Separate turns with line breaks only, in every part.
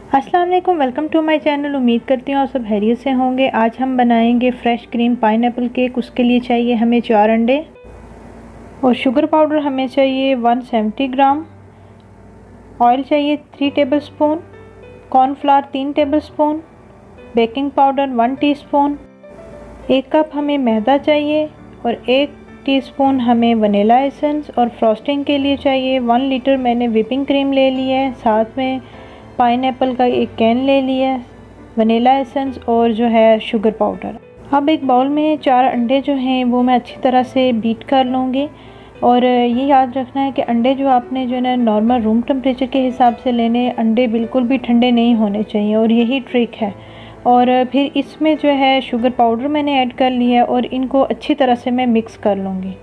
अस्सलाम वालेकुम, welcome to my channel. उम्मीद करती हूँ आप सब खैरियत से होंगे। आज हम बनाएंगे फ्रेश क्रीम पाइनएप्पल केक। उसके लिए चाहिए हमें 4 अंडे और शुगर पाउडर हमें चाहिए 170 ग्राम, ऑयल चाहिए 3 tablespoon, cornflour 3 tablespoon, baking powder 1 teaspoon, 1 cup हमें मैदा चाहिए और 1 टीस्पून हमें वनीला एसेंस। और फ्रॉस्टिंग के लिए चाहिए 1 लीटर मैंने व्हिपिंग क्रीम ले ली है, साथ में पाइनएप्पल का एक कैन ले लिया है, वनीला एसेंस और जो है शुगर पाउडर। अब एक बाउल में 4 अंडे जो हैं वो मैं अच्छी तरह से बीट कर लूँगी। और ये याद रखना है कि अंडे जो आपने जो है ना नॉर्मल रूम टेम्परेचर के हिसाब से लेने, अंडे बिल्कुल भी ठंडे नहीं होने चाहिए, और यही ट्रिक है। और फिर इसमें जो है शुगर पाउडर मैंने ऐड कर लिया और इनको अच्छी तरह से मैं मिक्स कर लूँगी।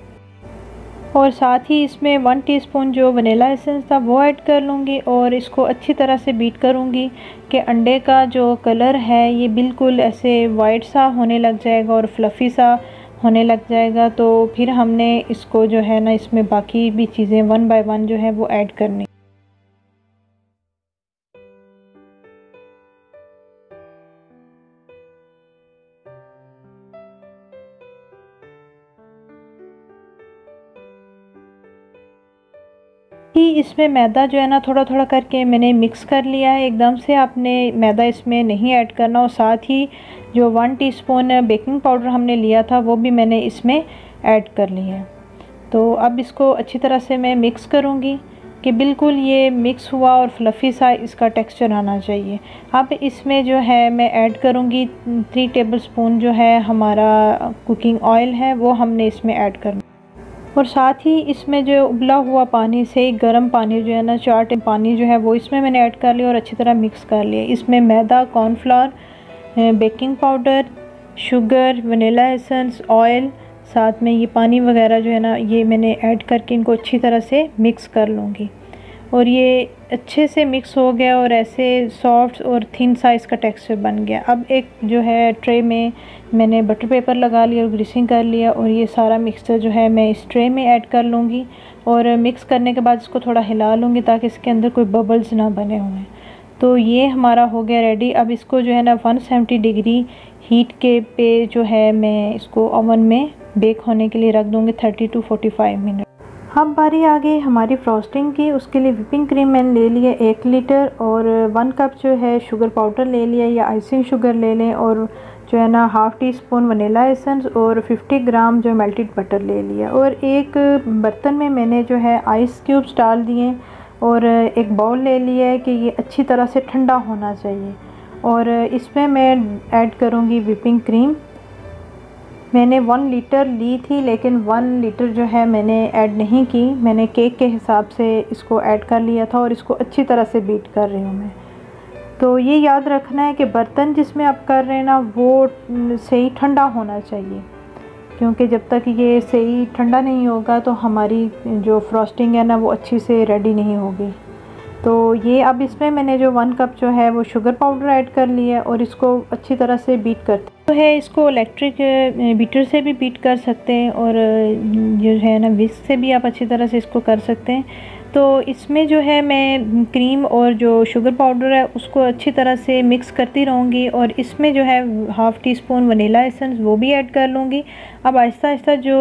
और साथ ही इसमें 1 टीस्पून जो वनीला एसेंस था वो ऐड कर लूँगी और इसको अच्छी तरह से बीट करूँगी कि अंडे का जो कलर है ये बिल्कुल ऐसे वाइट सा होने लग जाएगा और फ्लफ़ी सा होने लग जाएगा। तो फिर हमने इसको जो है ना इसमें बाकी भी चीज़ें 1 बाय 1 जो है वो ऐड करनी। ही इसमें मैदा जो है ना थोड़ा थोड़ा करके मैंने मिक्स कर लिया है, एकदम से आपने मैदा इसमें नहीं ऐड करना। और साथ ही जो 1 टीस्पून बेकिंग पाउडर हमने लिया था वो भी मैंने इसमें ऐड कर लिया है। तो अब इसको अच्छी तरह से मैं मिक्स करूँगी कि बिल्कुल ये मिक्स हुआ और फ्लफ़ी सा इसका टेक्सचर आना चाहिए। अब इसमें जो है मैं ऐड करूँगी 3 टेबलस्पून जो है हमारा कुकिंग ऑयल है वो हमने इसमें ऐड करना। और साथ ही इसमें जो उबला हुआ पानी से गर्म पानी जो है ना 4 टेबल पानी जो है वो इसमें मैंने ऐड कर लिया और अच्छी तरह मिक्स कर लिया। इसमें मैदा, cornflour, baking powder, sugar, vanilla essence, oil, साथ में ये पानी वगैरह जो है ना ये मैंने ऐड करके इनको अच्छी तरह से मिक्स कर लूँगी। और ये अच्छे से मिक्स हो गया और ऐसे सॉफ्ट और थिन साइज़ का टेक्सचर बन गया। अब एक जो है ट्रे में मैंने बटर पेपर लगा लिया और ग्रीसिंग कर लिया और ये सारा मिक्सचर जो है मैं इस ट्रे में ऐड कर लूँगी। और मिक्स करने के बाद इसको थोड़ा हिला लूँगी ताकि इसके अंदर कोई बबल्स ना बने हुए हैं। तो ये हमारा हो गया रेडी। अब इसको जो है ना 170 डिग्री हीट के पे जो है मैं इसको ओवन में बेक होने के लिए रख दूँगी 30 to 45 मिनट। अब बारी आ गई हमारी फ्रॉस्टिंग की। उसके लिए व्हिपिंग क्रीम मैंने ले लिया 1 लीटर और 1 कप जो है शुगर पाउडर ले लिया या आइसिंग शुगर ले लें, और जो है ना half tea spoon vanilla essence और 50 ग्राम जो मेल्टेड बटर ले लिया। और एक बर्तन में मैंने जो है आइस क्यूब्स डाल दिए और एक बाउल ले लिया है कि ये अच्छी तरह से ठंडा होना चाहिए। और इसमें मैं ऐड करूँगी व्हिपिंग क्रीम। मैंने 1 लीटर ली थी लेकिन 1 लीटर जो है मैंने ऐड नहीं की, मैंने केक के हिसाब से इसको ऐड कर लिया था और इसको अच्छी तरह से बीट कर रही हूँ मैं। तो ये याद रखना है कि बर्तन जिसमें आप कर रहे हैं ना वो सही ठंडा होना चाहिए, क्योंकि जब तक ये सही ठंडा नहीं होगा तो हमारी जो फ्रॉस्टिंग है ना वो अच्छी से रेडी नहीं होगी। तो ये अब इसमें मैंने जो 1 कप जो है वो शुगर पाउडर ऐड कर लिया और इसको अच्छी तरह से बीट करते तो है। इसको इलेक्ट्रिक बीटर से भी बीट कर सकते हैं और जो है ना विस्क से भी आप अच्छी तरह से इसको कर सकते हैं। तो इसमें जो है मैं क्रीम और जो शुगर पाउडर है उसको अच्छी तरह से मिक्स करती रहूँगी और इसमें जो है half tea spoon vanilla essence वो भी ऐड कर लूँगी। अब आहिस्ता आहिस्ता जो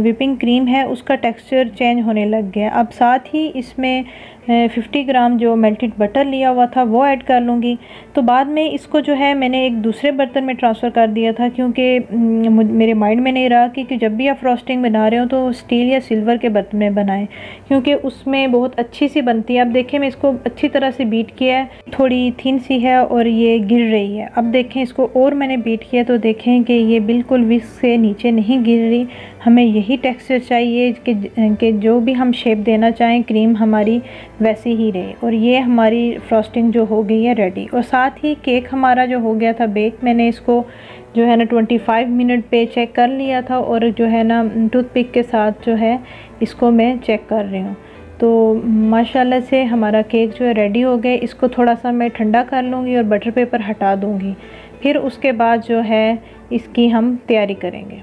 व्हिपिंग क्रीम है उसका टेक्सचर चेंज होने लग गया। अब साथ ही इसमें 50 ग्राम जो मेल्टेड बटर लिया हुआ था वो ऐड कर लूँगी। तो बाद में इसको जो है मैंने एक दूसरे बर्तन में ट्रांसफ़र कर दिया था, क्योंकि मेरे माइंड में नहीं रहा कि जब भी आप फ्रॉस्टिंग बना रहे हो तो स्टील या सिल्वर के बर्तन में बनाएं, क्योंकि उसमें बहुत अच्छी सी बनती है। अब देखें मैं इसको अच्छी तरह से बीट किया है, थोड़ी थिन सी है और ये गिर रही है। अब देखें इसको और मैंने बीट किया तो देखें कि ये बिल्कुल विस्क से नीचे नहीं गिर रही। हमें यही टेक्सचर चाहिए कि जो भी हम शेप देना चाहें क्रीम हमारी वैसी ही रहे। और ये हमारी फ्रॉस्टिंग जो हो गई है रेडी। और साथ ही केक हमारा जो हो गया था बेक, मैंने इसको जो है ना 25 मिनट पे चेक कर लिया था और जो है ना टूथपिक के साथ जो है इसको मैं चेक कर रही हूँ। तो माशाल्लाह से हमारा केक जो है रेडी हो गए। इसको थोड़ा सा मैं ठंडा कर लूँगी और बटर पेपर हटा दूँगी, फिर उसके बाद जो है इसकी हम तैयारी करेंगे।